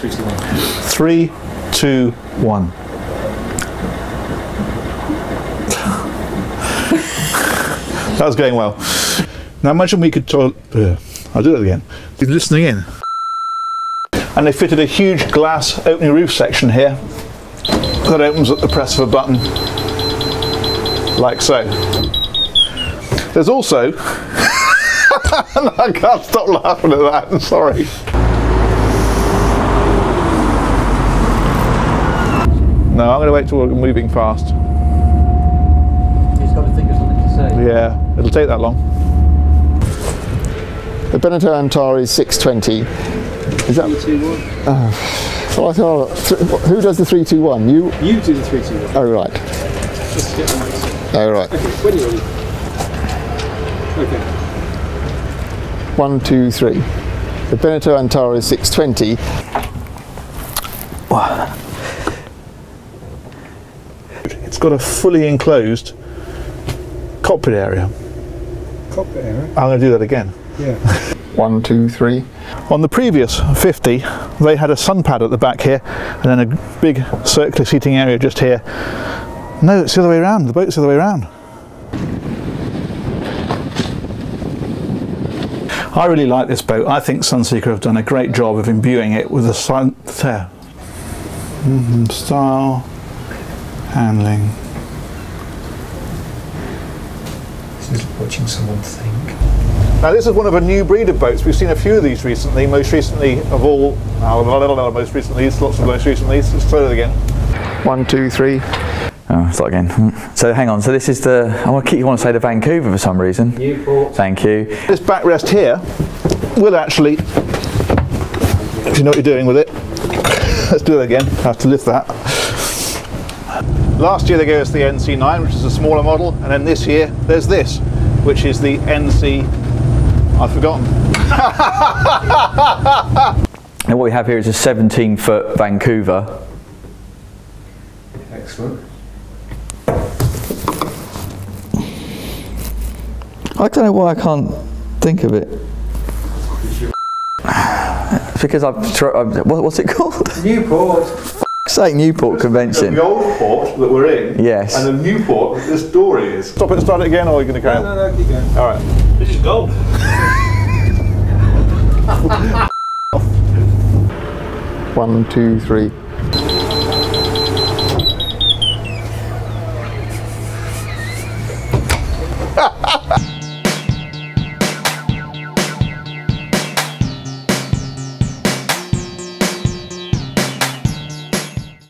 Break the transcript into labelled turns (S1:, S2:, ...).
S1: 3, 2, 1.
S2: 3, 2, 1. That was going well. Now imagine we could I'll do it again. He's listening in. And they fitted a huge glass opening roof section here that opens at the press of a button, like so. There's also, I can't stop laughing at that, I'm sorry. No, I'm going to wait till we're moving fast.
S1: He's got to think of something to say.
S2: Yeah, it'll take that long.
S3: The Beneteau Antares 620. Is that
S1: 3, 2, 1.
S3: So I thought, who does the 3, 2, 1? You?
S1: You do the 3, 2, 1.
S3: Oh right.
S1: Just get the next one.
S3: Oh right.
S1: Okay, when you're ready. Okay.
S3: 1, 2, 3. The Beneteau Antares 620.
S2: It's got a fully enclosed cockpit area.
S1: Cockpit area?
S2: I'm going to do that again.
S1: Yeah.
S3: 1, 2, 3.
S2: On the previous 50, they had a sun pad at the back here, and then a big circular seating area just here. No, it's the other way around. The boat's the other way around. I really like this boat. I think Sunseeker have done a great job of imbuing it with a style, handling.
S1: This is watching someone think.
S2: Now this is one of a new breed of boats. We've seen a few of these recently. Most recently of all, most recently, lots of most recently. Let's try it again.
S3: 1, 2, 3.
S4: Oh, start again. So hang on. So this is the. I want to say the Vancouver for some reason.
S1: Newport.
S4: Thank you.
S2: This backrest here will actually, if you know what you're doing with it, let's do it again. I have to lift that. Last year they gave us the NC9, which is a smaller model, and then this year there's this, which is the NC. I've forgotten.
S4: And what we have here is a 17-foot Vancouver.
S1: Excellent.
S4: I don't know why I can't think of it. It's because what's it called?
S1: Newport.
S4: Say Newport Convention.
S2: The old port that we're in,
S4: Yes.
S2: and the new port that this dory is. Stop it and start it again, or are you going to carry on?
S1: No, keep going.
S2: All right.
S1: This is gold.
S3: 1, 2, 3.